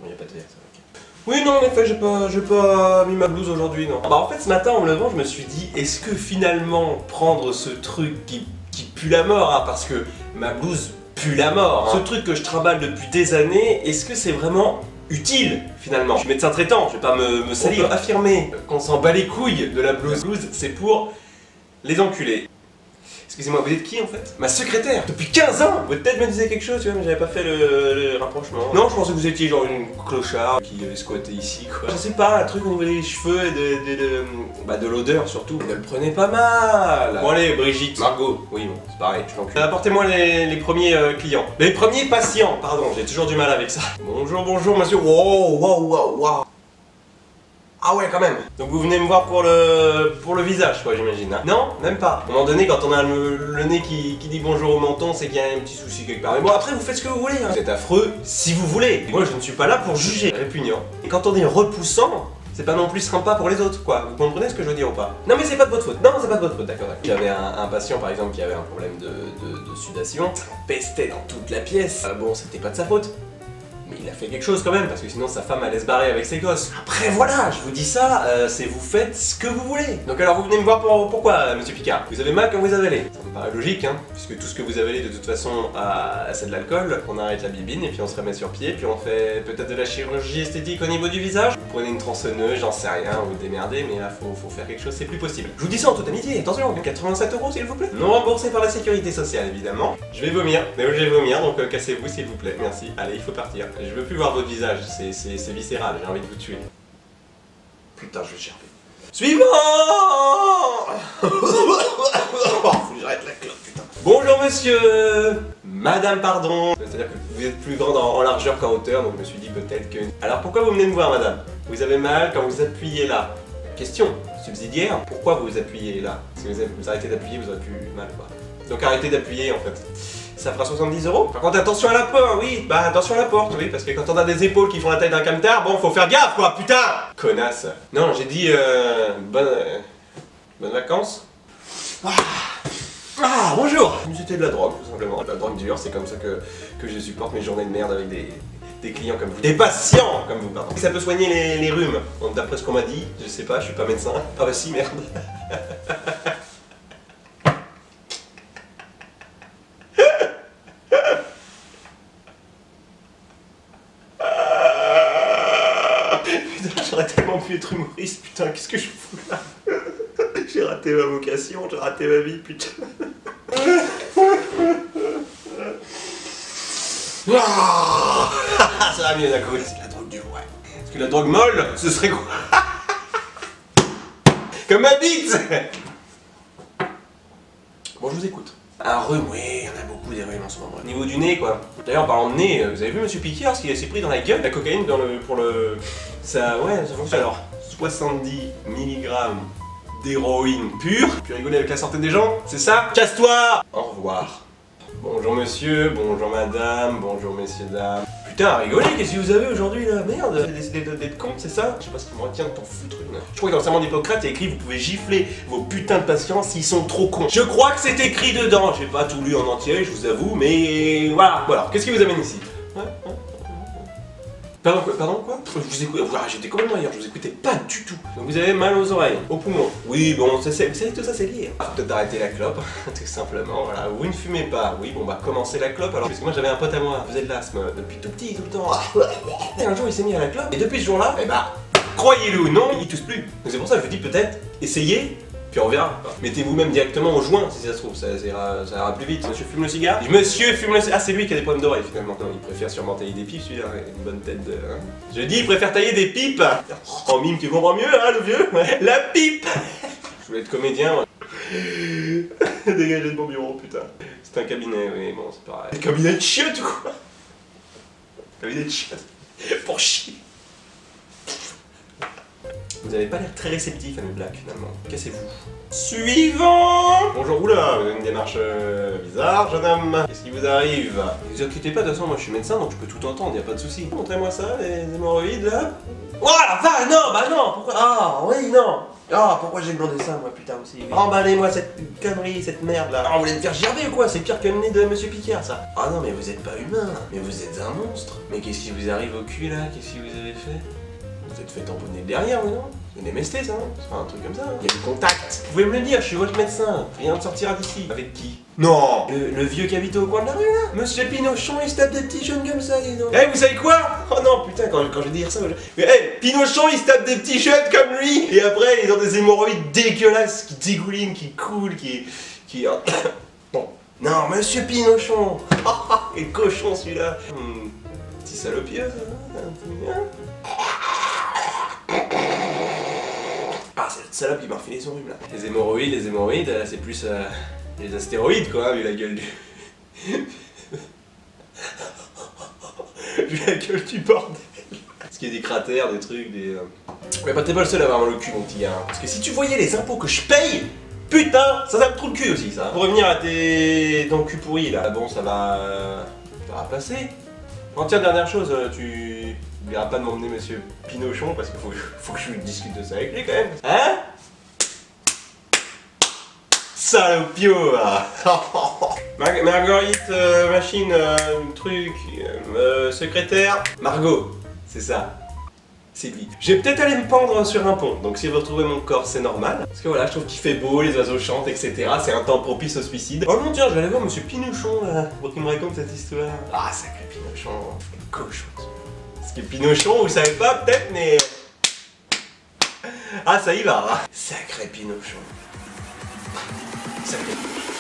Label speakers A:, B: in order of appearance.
A: bon, y a pas de verre, ça va. Oui, non, en effet, j'ai pas mis ma blouse aujourd'hui, non. Bah, en fait, ce matin, en me levant, je me suis dit, est-ce que finalement, prendre ce truc qui pue la mort, hein, parce que ma blouse pue la mort, hein, ce truc que je trimballe depuis des années, est-ce que c'est vraiment utile, finalement? Je suis médecin traitant, je vais pas me salir. On peut affirmer qu'on s'en bat les couilles de la blouse. La blouse, c'est pour les enculés. Excusez-moi, vous êtes qui en fait? Ma secrétaire! Depuis 15 ans! Votre tête me disait quelque chose, tu vois, mais j'avais pas fait le rapprochement. Non, je pensais que vous étiez genre une clochard qui squattait ici, quoi. Je sais pas, un truc au niveau des cheveux et de l'odeur surtout. Ne le prenez pas mal! Bon allez, Brigitte, Margot, oui, bon, c'est pareil, je l'encule. Apportez-moi les premiers clients. Les premiers patients, pardon, j'ai toujours du mal avec ça. Bonjour, bonjour, monsieur. Wow, wow, wow, wow. Ah ouais, quand même. Donc vous venez me voir pour le visage, quoi, j'imagine. Hein. Non, même pas. À un moment donné, quand on a le nez qui dit bonjour au menton, c'est qu'il y a un petit souci quelque part. Mais bon, après, vous faites ce que vous voulez. Hein. Vous êtes affreux si vous voulez. Moi, je ne suis pas là pour juger. Répugnant. Et quand on est repoussant, c'est pas non plus sympa pour les autres, quoi. Vous comprenez ce que je veux dire ou pas? Non, mais c'est pas de votre faute. Non, c'est pas de votre faute, d'accord. J'avais un patient, par exemple, qui avait un problème de sudation. Ça pestait dans toute la pièce. Bon, c'était pas de sa faute. Mais il a fait quelque chose quand même, parce que sinon sa femme allait se barrer avec ses gosses. Après voilà, je vous dis ça, c'est vous faites ce que vous voulez. Donc alors vous venez me voir pourquoi, monsieur Picard? Vous avez mal quand vous avalez. Ça me paraît logique, hein, puisque tout ce que vous avalez de toute façon, c'est de l'alcool. On arrête la bibine et puis on se remet sur pied, puis on fait peut-être de la chirurgie esthétique au niveau du visage. Vous prenez une tronçonneuse, j'en sais rien, vous démerdez, mais là faut faire quelque chose, c'est plus possible. Je vous dis ça en toute amitié, attention, 87 € s'il vous plaît. Non remboursé par la sécurité sociale évidemment. Je vais vomir, mais je vais vomir, donc cassez-vous s'il vous plaît, merci. Allez, il faut partir. Je veux plus voir votre visage, c'est viscéral, j'ai envie de vous tuer. Putain, je vais gerber. Suivant. Faut que j'arrête la clope, putain. Bonjour monsieur. Madame, pardon. C'est-à-dire que vous êtes plus grande en largeur qu'en hauteur, donc je me suis dit peut-être que... Alors pourquoi vous venez me voir, madame? Vous avez mal quand vous appuyez là. Question subsidiaire, pourquoi vous appuyez là? Si vous arrêtez d'appuyer, vous aurez plus mal, quoi. Donc arrêtez d'appuyer en fait. Ça fera 70 €. Par contre, attention à la porte, oui. Bah, attention à la porte, oui. Parce que quand on a des épaules qui font la taille d'un camtar, bon, faut faire gaffe, quoi, putain. Connasse. Non, j'ai dit, bonnes vacances. Ah, bonjour. C'était de la drogue, tout simplement. De la drogue dure, c'est comme ça que je supporte mes journées de merde avec des clients comme vous. Des patients comme vous, pardon. Ça peut soigner les rhumes. Donc, d'après ce qu'on m'a dit, je sais pas, je suis pas médecin. Ah bah si, merde. J'aurais tellement pu être humoriste, putain, qu'est-ce que je fous là? J'ai raté ma vocation, j'ai raté ma vie, putain. Ça va mieux d'un coup, c'est de la drogue dure, ouais. Parce que la drogue molle, ce serait quoi? Comme ma bite. Bon, je vous écoute. Un rhume, oui, il y en a beaucoup des rhumes en ce moment. Au niveau du nez, quoi. D'ailleurs, en parlant de nez, vous avez vu monsieur Picard, ce qu'il s'est pris dans la gueule? La cocaïne pour le... Ça, ouais, ça fonctionne. Alors, 70 mg d'héroïne pure. Tu rigoles avec la santé des gens, c'est ça? Casse-toi! Au revoir. Bonjour monsieur, bonjour madame, bonjour messieurs, dames. Putain, rigolez, qu'est-ce que vous avez aujourd'hui là? Merde, vous avez décidé d'être con, c'est ça? Je sais pas ce qui me retient de ton fou truc là. Je crois que dans le serment d'Hippocrate, il y a écrit: vous pouvez gifler vos putains de patients s'ils sont trop cons. Je crois que c'est écrit dedans. J'ai pas tout lu en entier, je vous avoue, mais voilà. Bon alors, qu'est-ce qui vous amène ici? Pardon quoi? Je vous écoute, j'étais complètement ailleurs, je vous écoutais pas du tout. Donc vous avez mal aux oreilles, aux poumons. Oui, bon, vous savez que tout ça c'est lié. Faut peut-être arrêter la clope, tout simplement, voilà. Vous ne fumez pas, oui, bon bah commencez la clope alors. Parce que moi j'avais un pote à moi, il faisait de l'asthme depuis tout petit, tout le temps. Et un jour il s'est mis à la clope, et depuis ce jour-là, eh bah, croyez-le ou non, il tousse plus. Donc c'est pour ça que je vous dis peut-être, essayez. Puis on verra. Mettez vous-même directement au joint si ça se trouve, ça ira plus vite. Monsieur fume le cigare? Monsieur fume le cigare. Ah, c'est lui qui a des problèmes d'oreille finalement. Non, il préfère sûrement tailler des pipes, celui-là. Une bonne tête de. Hein. Je dis, il préfère tailler des pipes. En mime, tu comprends mieux, hein, le vieux? Ouais. La pipe. Je voulais être comédien, moi. Dégagez de mon bureau, putain. C'est un cabinet, oui, bon, c'est pareil. Un cabinet de chiottes ou quoi? Cabinet de chiottes. Pour chier. Vous avez pas l'air très réceptif à mes blagues finalement. Cassez-vous. Suivant. Bonjour, oula, vous avez une démarche bizarre, jeune homme. Qu'est-ce qui vous arrive? Ne vous inquiétez pas, de toute façon, moi je suis médecin donc je peux tout entendre, y a pas de souci. Montrez-moi ça, les hémorroïdes là. Oh la vache, non, bah non, pourquoi? Ah, oui, non. Ah, pourquoi j'ai demandé ça, moi, putain, aussi. Emballez-moi cette connerie, cette merde là. Ah, vous voulez me faire gerber ou quoi? C'est pire que le nez de Monsieur Picard, ça. Ah non, mais vous êtes pas humain, mais vous êtes un monstre. Mais qu'est-ce qui vous arrive au cul là? Qu'est-ce que vous avez fait? Vous êtes fait tamponner le derrière, ou non? C'est une MST, ça, non? C'est pas un truc comme ça, hein. Il y a du contact. Vous pouvez me le dire, je suis votre médecin. Rien ne sortira d'ici. Avec qui? Non. Le vieux qui habite au coin de la rue, là? Monsieur Pinochon, il se tape des petits jeunes comme ça, dis donc. Eh, vous savez quoi? Oh non, putain, quand je vais dire ça... Mais hey, Pinochon, il se tape des petits jeunes comme lui. Et après, ils ont des hémorroïdes dégueulasses qui dégoulinent, qui coulent, qui... Bon. Non, Monsieur Pinochon. Quel cochon, celui-là. Petit salopieux, ça, hein? Ah, c'est le salope qui m'a refilé son rhume là. Les hémorroïdes, là, c'est plus les astéroïdes quoi, vu la gueule du... vu la gueule du bordel. Parce qu'il y a des cratères, des trucs, des... Mais bah t'es pas le seul à avoir le cul mon petit gars. Parce que si tu voyais les impôts que je paye, putain, ça me trouve le cul aussi ça. Pour revenir à ton cul pourri là, bon ça va passer. Oh tiens, dernière chose, tu n'oublieras pas de m'emmener Monsieur Pinochon parce qu'il faut que je discute de ça avec lui quand même. Hein? Salopio là. Marguerite, machine, truc, secrétaire. Margot, c'est ça. Sylvie. Je vais peut-être aller me pendre sur un pont, donc si vous retrouvez mon corps, c'est normal. Parce que voilà, je trouve qu'il fait beau, les oiseaux chantent, etc. C'est un temps propice au suicide. Oh non, tiens, je vais aller voir Monsieur Pinochon là, pour qu'il me raconte cette histoire. Ah, sacré Pinochon, cochon. Parce que Pinochon, vous savez pas peut-être, mais... Ah, ça y va. Sacré Pinochon. Sacré Pinochon.